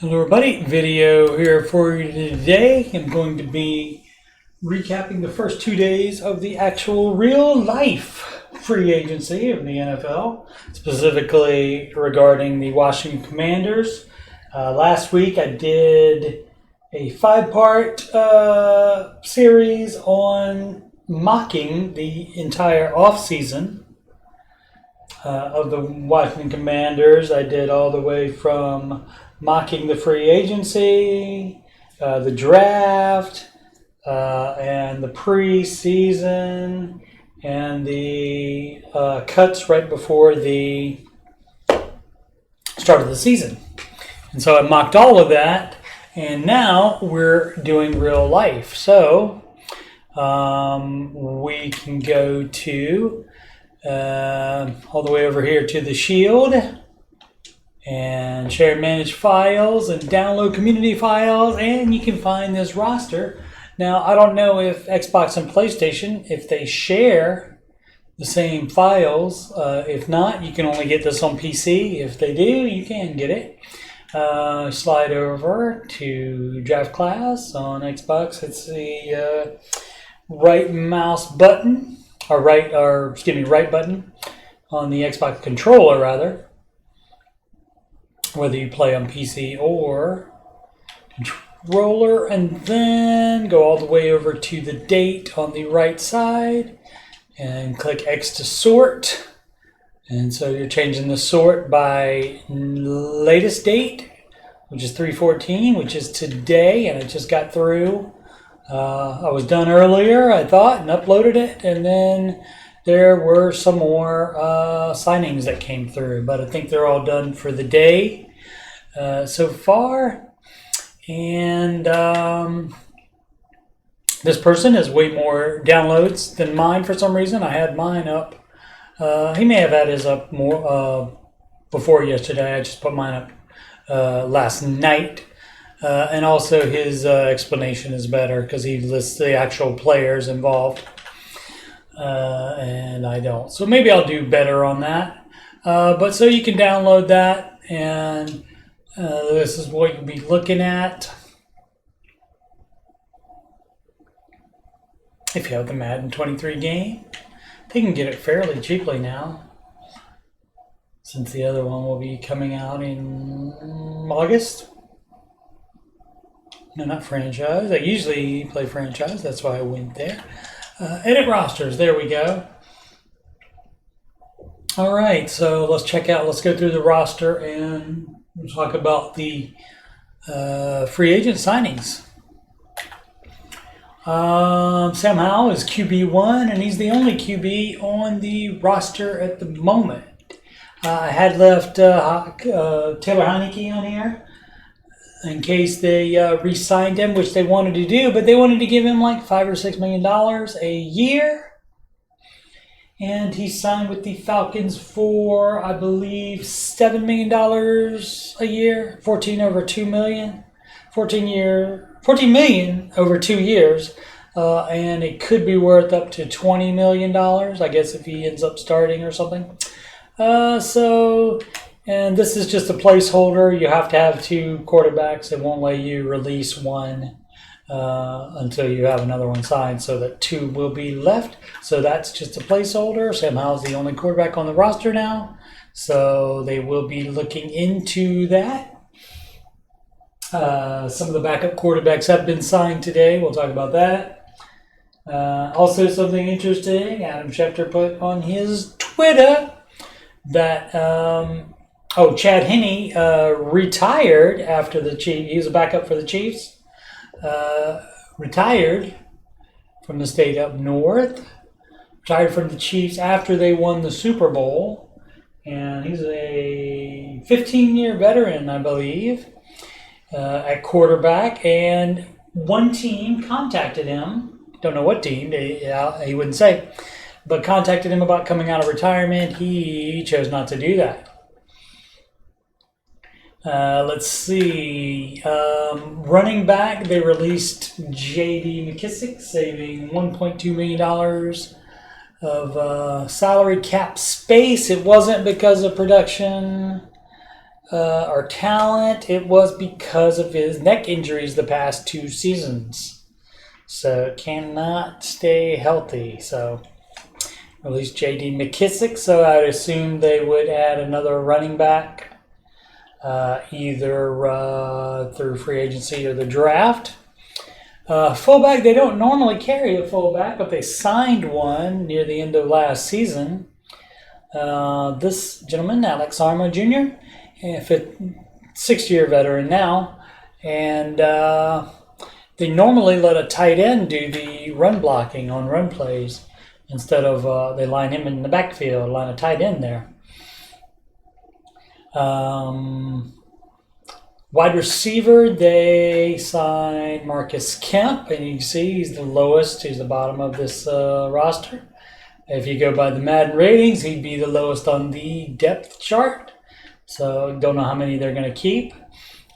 Hello everybody, video here for you today. I'm going to be recapping the first 2 days of the actual real life free agency of the NFL, specifically regarding the Washington Commanders. Last week I did a 5-part series on mocking the entire offseason of the Washington Commanders. I did all the way from mocking the free agency, the draft, and the preseason, and the cuts right before the start of the season. And so I mocked all of that, and now we're doing real life. So we can go to all the way over here to the Shield and share and manage files and download community files, and you can find this roster. Now, I don't know if Xbox and PlayStation, if they share the same files. If not, you can only get this on PC. If they do, you can get it. Slide over to draft class on Xbox. It's the right mouse button, or right button on the Xbox controller, rather, whether you play on PC or controller, and then go all the way over to the date on the right side and click X to sort. And so you're changing the sort by latest date, which is 3/14, which is today, and it just got through. I was done earlier, I thought, and uploaded it, and then there were some more signings that came through, but I think they're all done for the day so far. And this person has way more downloads than mine for some reason. I had mine up. He may have had his up more before yesterday. I just put mine up last night. And also his explanation is better because he lists the actual players involved. And I don't. So maybe I'll do better on that. But so you can download that, and this is what you'll be looking at if you have the Madden 23 game. They can get it fairly cheaply now, since the other one will be coming out in August. No, not franchise. I usually play franchise. That's why I went there. Edit rosters. There we go. All right. So let's go through the roster and we'll talk about the free agent signings. Sam Howell is QB1, and he's the only QB on the roster at the moment. I had left Taylor Heineke on here in case they re-signed him, which they wanted to do, but they wanted to give him like $5 or $6 million a year. And he signed with the Falcons for, I believe, $7 million a year, 14 million over 2 years, and it could be worth up to $20 million, I guess, if he ends up starting or something. And this is just a placeholder. You have to have 2 quarterbacks. It won't let you release one until you have another one signed, so that 2 will be left. So that's just a placeholder. Sam Howell's the only quarterback on the roster now, so they will be looking into that. Some of the backup quarterbacks have been signed today. We'll talk about that. Also, something interesting, Adam Schefter put on his Twitter that Chad Henne retired after the Chiefs. He was a backup for the Chiefs. Retired from the state up north. Retired from the Chiefs after they won the Super Bowl. And he's a 15-year veteran, I believe, at quarterback. And one team contacted him. Don't know what team. He wouldn't say. But contacted him about coming out of retirement. He chose not to do that. Let's see. Running back, they released J.D. McKissick, saving $1.2 million of salary cap space. It wasn't because of production. our talent, it was because of his neck injuries the past 2 seasons. So cannot stay healthy. So released J.D. McKissick. So I'd assume they would add another running back, either through free agency or the draft. Fullback, they don't normally carry a fullback, but they signed one near the end of last season. This gentleman, Alex Armo Jr., 6-year veteran now, and they normally let a tight end do the run blocking on run plays instead of they line him in the backfield, line a tight end there. Wide receiver, they signed Marcus Kemp, and you can see he's the lowest, he's the bottom of this roster. If you go by the Madden ratings, he'd be the lowest on the depth chart. So don't know how many they're going to keep.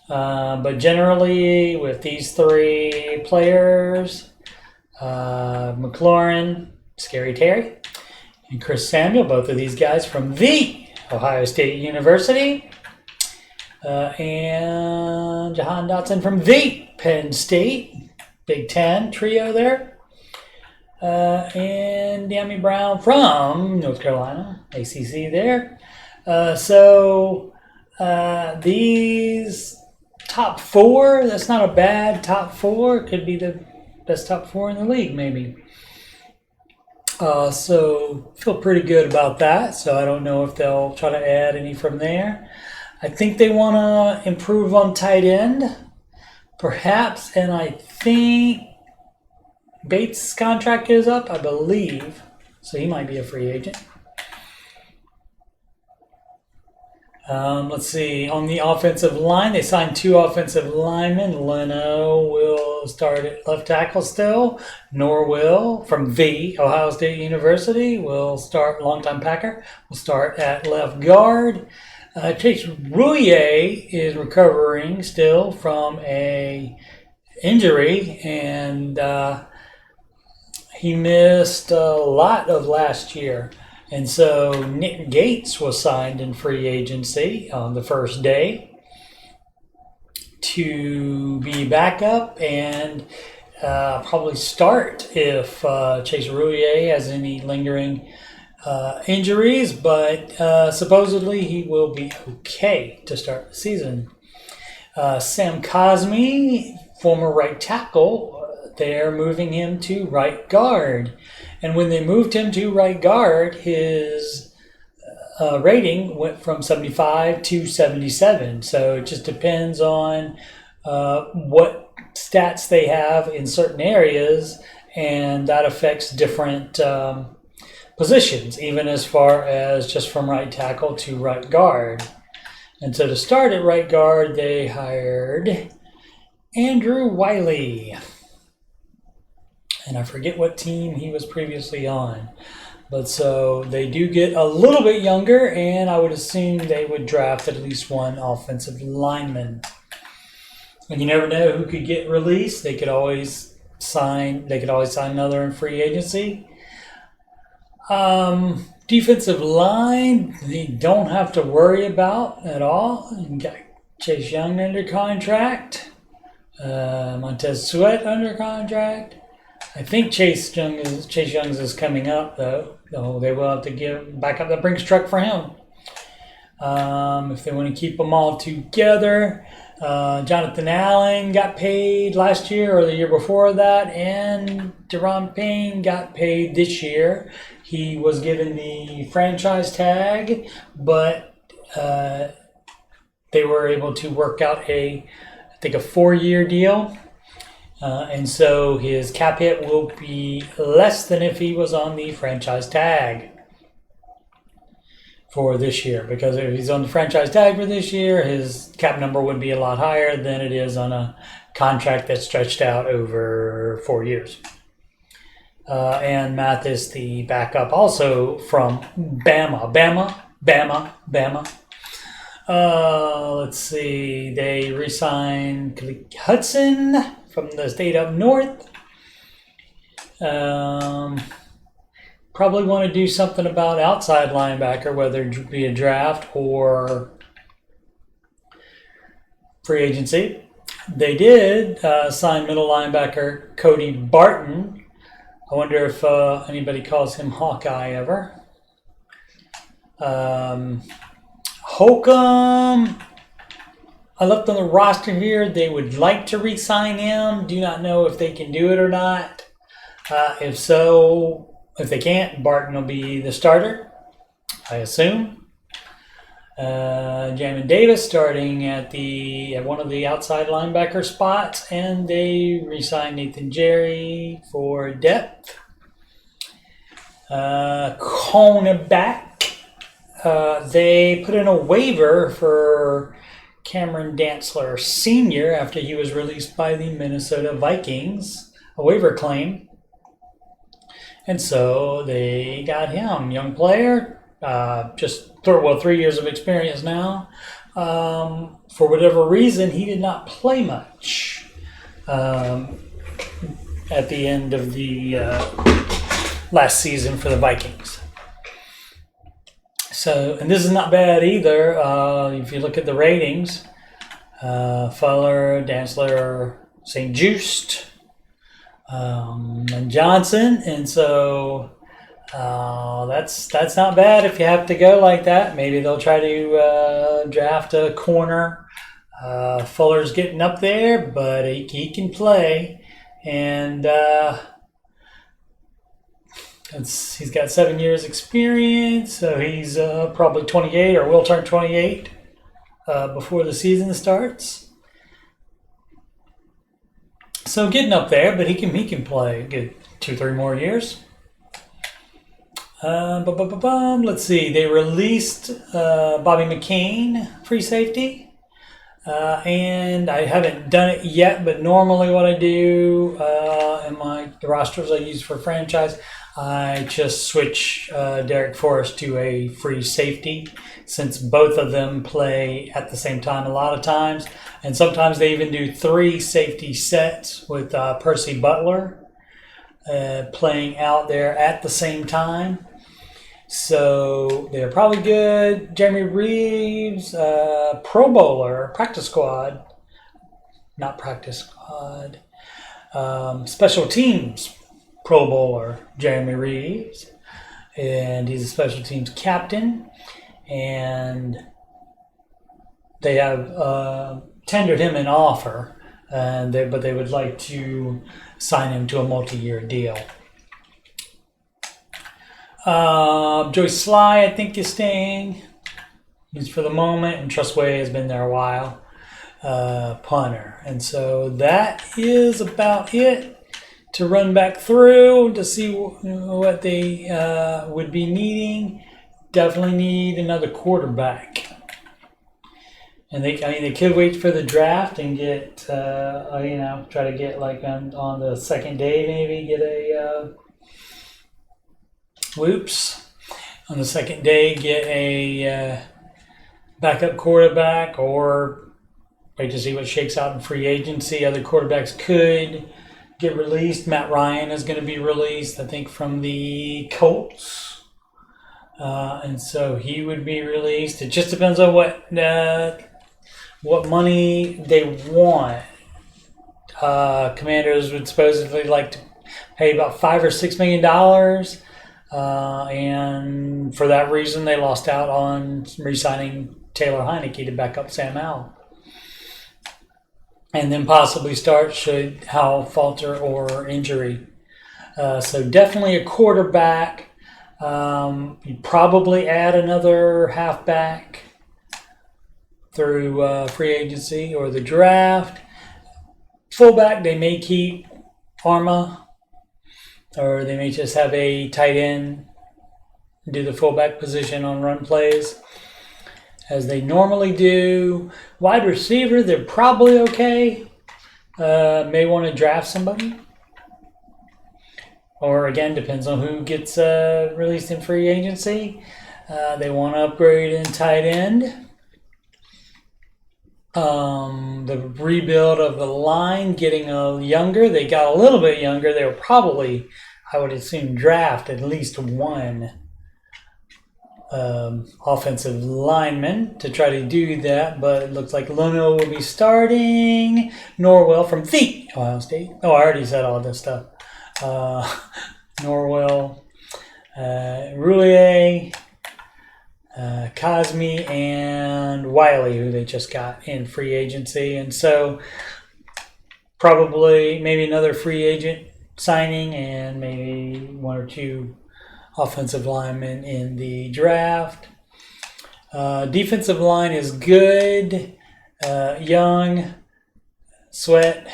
But generally, with these 3 players, McLaurin, Scary Terry, and Chris Samuel, both of these guys from the Ohio State University, and Jahan Dotson from the Penn State, Big Ten trio there, and De'Ami Brown from North Carolina, ACC there. So these top 4, that's not a bad top 4. Could be the best top 4 in the league, maybe. So feel pretty good about that. So I don't know if they'll try to add any from there. I think they want to improve on tight end, perhaps, and I think Bates' contract is up, I believe, so he might be a free agent. Let's see. On the offensive line, they signed 2 offensive linemen. Leno will start at left tackle still. Norwell from the Ohio State University will start, longtime Packer, will start at left guard. Chase Rouillet is recovering still from a injury, and he missed a lot of last year. And so Nick Gates was signed in free agency on the first day to be backup and probably start if Chase Rouillet has any lingering injuries, but supposedly he will be okay to start the season. Sam Cosmi, former right tackle, they're moving him to right guard. And when they moved him to right guard, his rating went from 75 to 77. So it just depends on what stats they have in certain areas, and that affects different positions, even as far as just from right tackle to right guard. And so to start at right guard, they hired Andrew Wiley. And I forget what team he was previously on. But so they do get a little bit younger, and I would assume they would draft at least 1 offensive lineman. And you never know who could get released. They could always sign another in free agency. Defensive line, they don't have to worry about at all. You got Chase Young under contract. Montez Sweat under contract. I think Chase Young's is coming up, though. So they will have to give back up the Brinks truck for him. If they want to keep them all together. Jonathan Allen got paid last year or the year before that, and Deron Payne got paid this year. He was given the franchise tag, but they were able to work out I think a 4-year deal. And so his cap hit will be less than if he was on the franchise tag for this year. Because if he's on the franchise tag for this year, his cap number would be a lot higher than it is on a contract that's stretched out over 4 years. And Mathis, the backup, also from Bama. Let's see. They re-signed Khalid Hudson from the state up north. Probably want to do something about outside linebacker, whether it be a draft or free agency. They did sign middle linebacker Cody Barton. I wonder if anybody calls him Hawkeye ever. Holcomb, I left on the roster here. They would like to re-sign him. Do not know if they can do it or not. If so, if they can't, Barton will be the starter, I assume. Jamin Davis starting at one of the outside linebacker spots, and they re-signed Nathan Jerry for depth. Cornerback, they put in a waiver for Cameron Dantzler Sr. after he was released by the Minnesota Vikings, a waiver claim. And so they got him, young player, just 3 years of experience now. For whatever reason, he did not play much at the end of the last season for the Vikings. So, and this is not bad either. If you look at the ratings, Fuller, Dantzler, St. Just, and Johnson, and so that's not bad if you have to go like that. Maybe they'll try to draft a corner. Fuller's getting up there, but he can play, and he's got 7 years experience, so he's probably 28 or will turn 28 before the season starts. So getting up there, but he can play, get 2-3 more years. Let's see. They released Bobby McCain, free safety, and I haven't done it yet. But normally, what I do in the rosters I use for franchise, I just switch Derek Forrest to a free safety, since both of them play at the same time a lot of times, and sometimes they even do 3 safety sets with Percy Butler playing out there at the same time. So they're probably good. Jeremy Reeves, Pro Bowler, practice squad, special teams Pro Bowler, Jeremy Reeves, and he's a special teams captain. And they have tendered him an offer, but they would like to sign him to a multi-year deal. Joyce Sly, I think, is staying. He's for the moment, and Trustway has been there a while. Punter. And so that is about it to run back through to see what they would be needing. Definitely need another quarterback. And they could wait for the draft and get, try to get like on the second day, maybe get a, on the second day, get a backup quarterback, or wait to see what shakes out in free agency. Other quarterbacks could get released. Matt Ryan is going to be released, I think, from the Colts. And so he would be released. It just depends on what money they want. Commanders would supposedly like to pay about $5 or $6 million. And for that reason, they lost out on re-signing Taylor Heineke to back up Sam Howell. And then possibly start should Howell falter or injury. So definitely a quarterback. You'd probably add another halfback through free agency or the draft. Fullback, they may keep Arma, or they may just have a tight end do the fullback position on run plays, as they normally do. Wide receiver, they're probably okay. May want to draft somebody. Or again, depends on who gets released in free agency. They want to upgrade in tight end. The rebuild of the line, getting younger. They got a little bit younger. They'll probably, I would assume, draft at least one offensive lineman to try to do that, but it looks like Luno will be starting. Norwell from the Ohio State. Oh, I already said all this stuff. Norwell, Roulier, Cosme, and Wiley, who they just got in free agency. And so probably maybe another free agent signing and maybe one or two offensive linemen in the draft. Defensive line is good. Young, Sweat,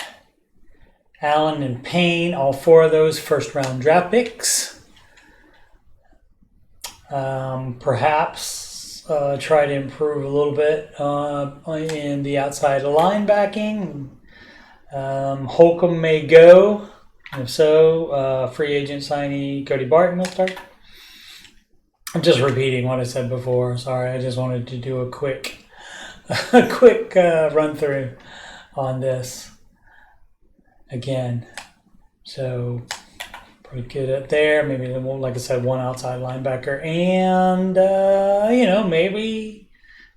Allen, and Payne, all four of those first-round draft picks. Perhaps try to improve a little bit in the outside linebacking. Holcomb may go. If so, free agent signee Cody Barton will start. I'm just repeating what I said before. Sorry, I just wanted to do a quick run through on this again. So pretty good up there. Maybe, like I said, one outside linebacker, and maybe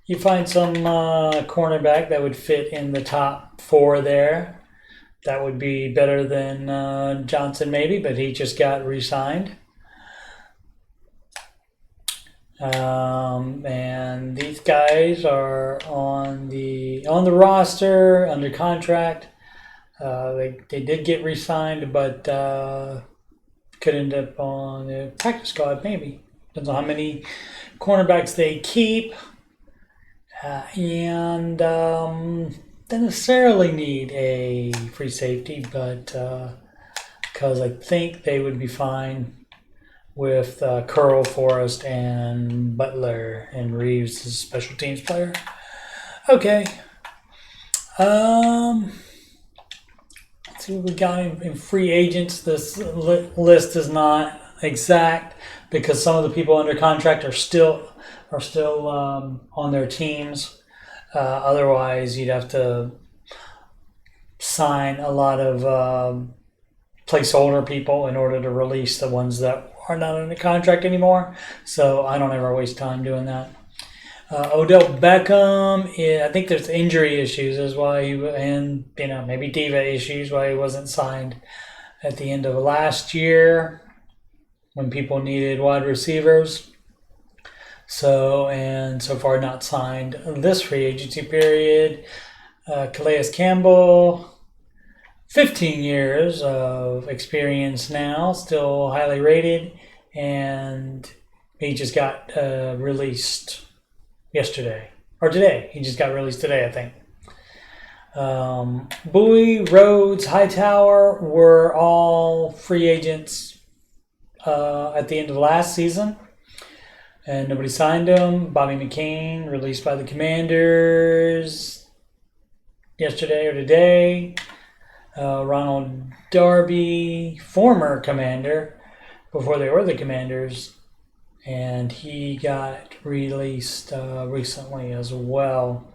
you find some cornerback that would fit in the top four there. That would be better than Johnson, maybe, but he just got re-signed. And these guys are on the roster under contract. They did get re-signed, but could end up on the practice squad, maybe. Depends on how many cornerbacks they keep. And don't necessarily need a free safety, but because I think they would be fine with Curl, Forrest, and Butler, and Reeves is a special teams player. Okay. Let's see what we got in free agents. This list is not exact because some of the people under contract are still on their teams. Otherwise, you'd have to sign a lot of placeholder people in order to release the ones that are not under contract anymore. So I don't ever waste time doing that. Odell Beckham, I think there's injury issues is why maybe diva issues why he wasn't signed at the end of last year when people needed wide receivers. So far not signed this free agency period. Calais Campbell, 15 years of experience now, still highly rated, and he just got released yesterday, or today. He just got released today, I think. Bowie, Rhodes, Hightower were all free agents at the end of last season, and nobody signed them. Bobby McCain, released by the Commanders yesterday or today. Ronald Darby, former Commander, before they were the Commanders, and he got released recently as well.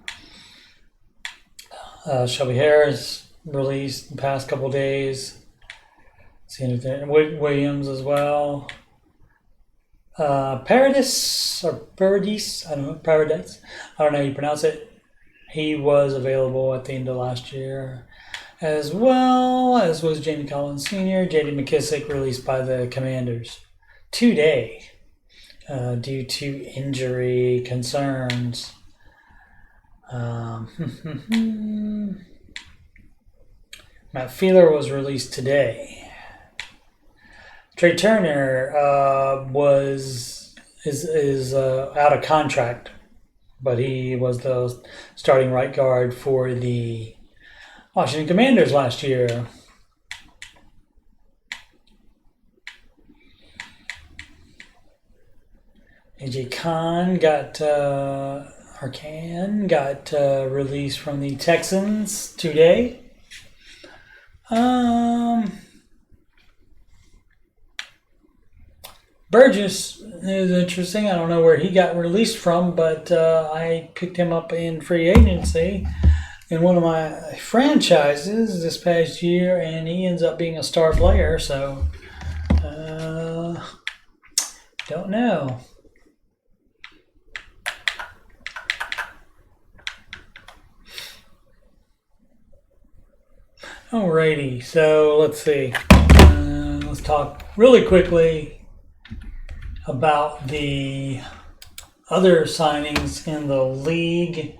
Shelby Harris released in the past couple days. Williams as well. Paradis, I don't know how you pronounce it. He was available at the end of last year, as well as was Jamie Collins Sr. J.D. McKissick, released by the Commanders today due to injury concerns. Matt Feeler was released today. Trey Turner is out of contract, but he was the starting right guard for the Washington Commanders last year. AJ Khan got released from the Texans today. Burgess is interesting. I don't know where he got released from, but I picked him up in free agency in one of my franchises this past year, and he ends up being a star player. So, don't know. Alrighty, so let's see. Let's talk really quickly about the other signings in the league.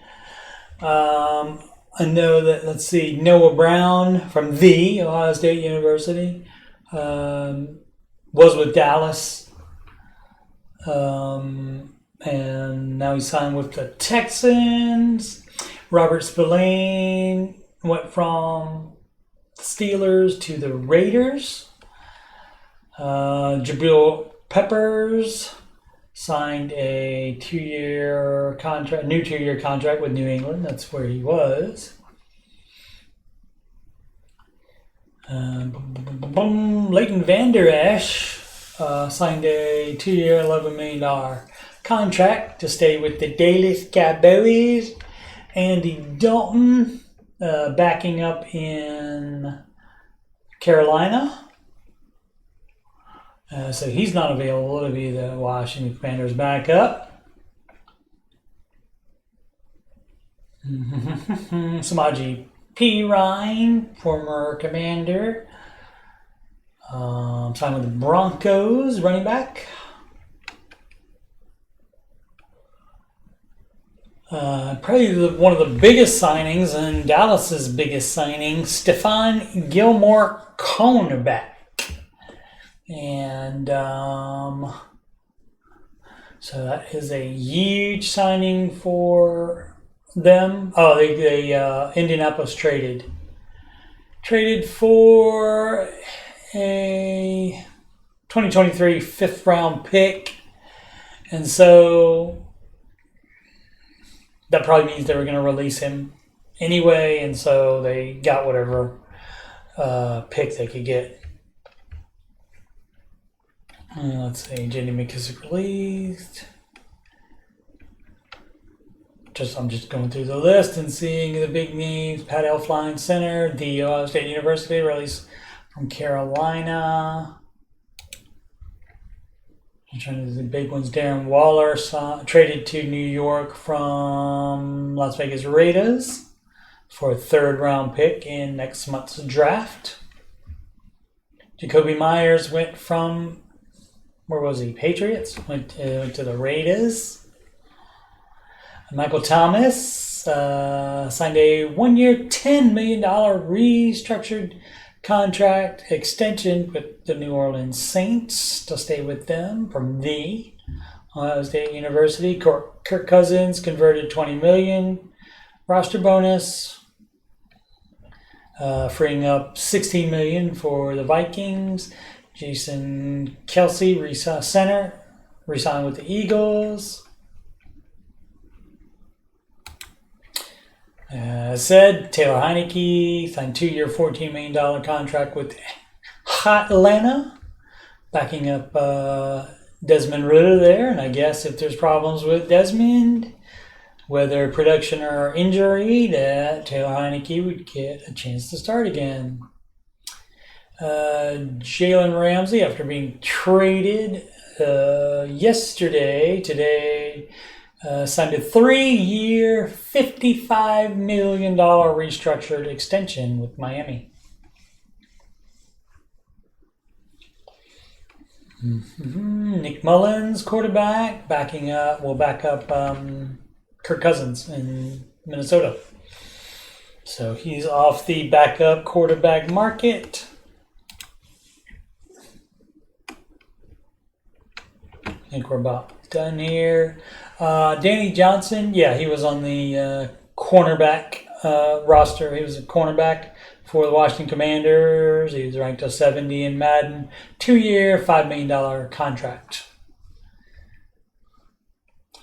I know that, let's see, Noah Brown from the Ohio State University was with Dallas. And now he signed with the Texans. Robert Spillane went from the Steelers to the Raiders. Jabril Peppers signed a 2-year contract, new 2-year contract with New England. That's where he was. Leighton Vander Esch signed a 2-year, $11 million contract to stay with the Dallas Cowboys. Andy Dalton backing up in Carolina. So he's not available to be the Washington Commanders' backup. Samaje Perine, former Commander, signed with the Broncos, running back. Probably one of the biggest signings and Dallas's biggest signing, Stephon Gilmore, cornerback. And so that is a huge signing for them. Oh, they Indianapolis traded for a 2023 fifth round pick, and so that probably means they were going to release him anyway, and so they got whatever pick they could get. Let's see, J.D. McKissick released. I'm just going through the list and seeing the big names. Pat Elflein, center. The Ohio State University released from Carolina. I'm trying to do the big ones. Darren Waller traded to New York from Las Vegas Raiders for a 3rd round pick in next month's draft. Jacoby Myers went from, where was he? Patriots. Went to the Raiders. Michael Thomas signed a 1-year, $10 million restructured contract extension with the New Orleans Saints to stay with them from the Ohio State University. Kirk Cousins converted $20 million roster bonus, freeing up $16 million for the Vikings. Jason Kelsey, center, re-signed with the Eagles. As said, Taylor Heineke signed 2-year, $14 million contract with Atlanta, backing up Desmond Ridder there. And I guess if there's problems with Desmond, whether production or injury, that Taylor Heineke would get a chance to start again. Jalen Ramsey, after being traded today, signed a 3-year, $55 million restructured extension with Miami. Nick Mullins, quarterback, will back up Kirk Cousins in Minnesota. So he's off the backup quarterback market. I think we're about done here. Danny Johnson, he was on the cornerback roster. He was a cornerback for the Washington Commanders. He was ranked a 70 in Madden. 2-year, $5 million contract.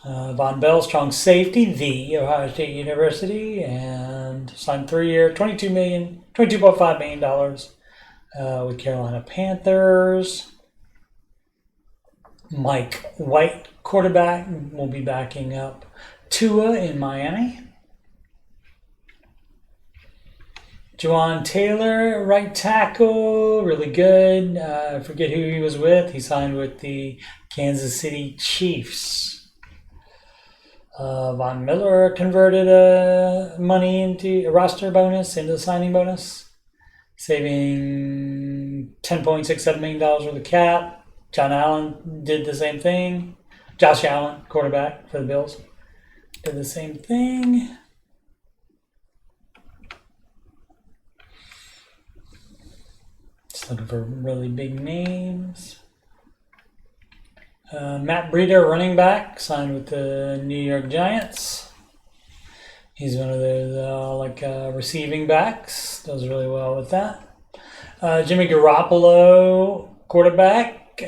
Von Bell, strong safety, the Ohio State University, and signed 3-year, $22.5 million with Carolina Panthers. Mike White, quarterback, will be backing up Tua in Miami. Juwan Taylor, right tackle, really good. I forget who he was with. He signed with the Kansas City Chiefs. Von Miller converted money into a roster bonus, into the signing bonus. saving $10.67 million worth of cap. John Allen did the same thing. Josh Allen, quarterback for the Bills, did the same thing. Just looking for really big names. Matt Breida, running back, signed with the New York Giants. He's one of those receiving backs. Does really well with that. Jimmy Garoppolo, quarterback,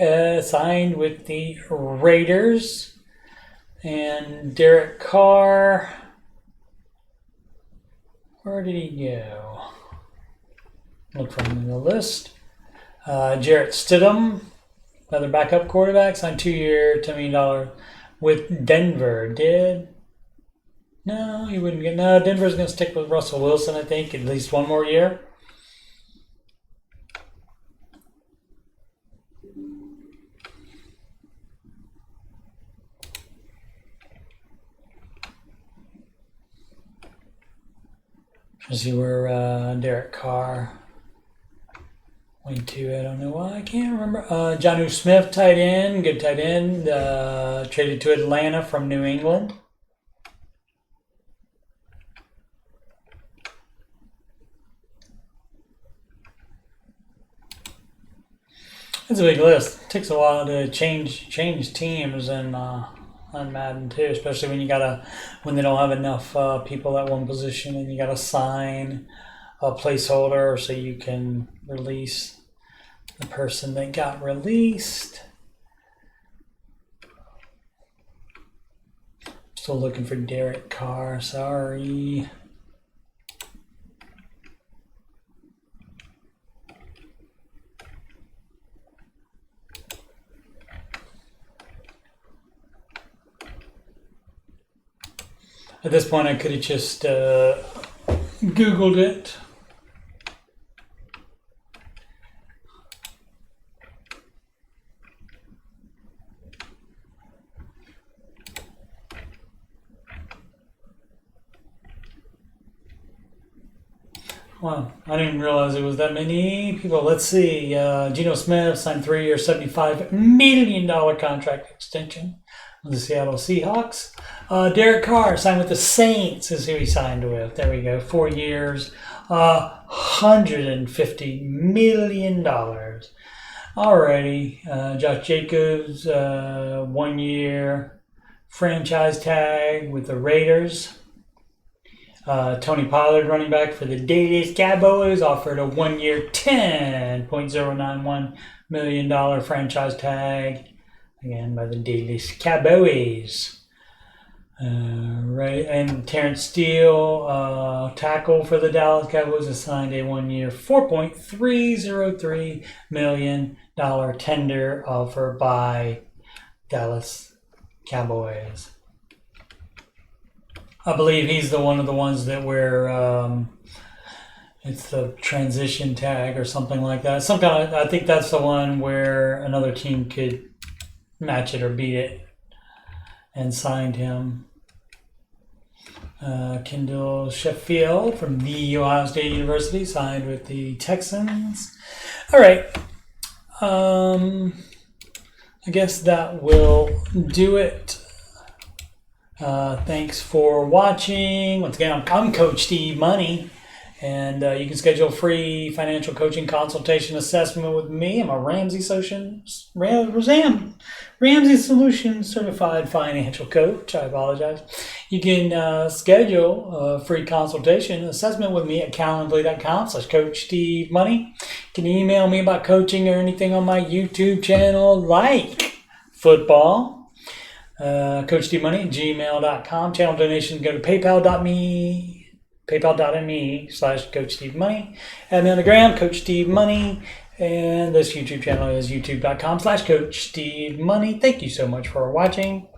signed with the Raiders. And Derek Carr, where did he go? Look for him in the list. Jarrett Stidham, another backup quarterback, signed 2-year, $10 million with Denver. No, he wouldn't get. No, Denver's going to stick with Russell Wilson, I think, at least one more year. Let's see where Derek Carr went to. I don't know why. I can't remember. Jonnu Smith, tight end. Good tight end. Traded to Atlanta from New England. It's a big list. It takes a while to change teams and on Madden too, especially when they don't have enough people at one position and you gotta sign a placeholder so you can release the person that got released. Still looking for Derek Carr, sorry. At this point, I could have just Googled it. Wow, I didn't realize it was that many people. Let's see. Geno Smith signed 3-year, $75 million contract extension with the Seattle Seahawks. Derek Carr signed with the Saints is who he signed with. There we go. 4 years, $150 million. Alrighty. Josh Jacobs, 1 year franchise tag with the Raiders. Tony Pollard, running back for the Dallas Cowboys, offered a 1 year, $10.091 million franchise tag. Again, by the Dallas Cowboys. Right, and Terrence Steele, tackle for the Dallas Cowboys, assigned a 1 year, $4.303 million tender offer by Dallas Cowboys. I believe he's one of the ones that where it's the transition tag or something like that. I think that's the one where another team could match it or beat it and signed him. Kendall Sheffield from the Ohio State University signed with the Texans. All right. I guess that will do it. Thanks for watching. Once again, I'm Coach Steve Money, and you can schedule a free financial coaching consultation assessment with me. I'm a Ramsey Solutions certified financial coach. I apologize. You can schedule a free consultation assessment with me at calendly.com/Coach Steve Money. You can email me about coaching or anything on my YouTube channel like football. CoachSteveMoney@gmail.com. Channel donations go to paypal.me/Coach Steve Money. Add me on the gram, Coach Steve Money. And this YouTube channel is youtube.com/Coach Steve Money. Thank you so much for watching.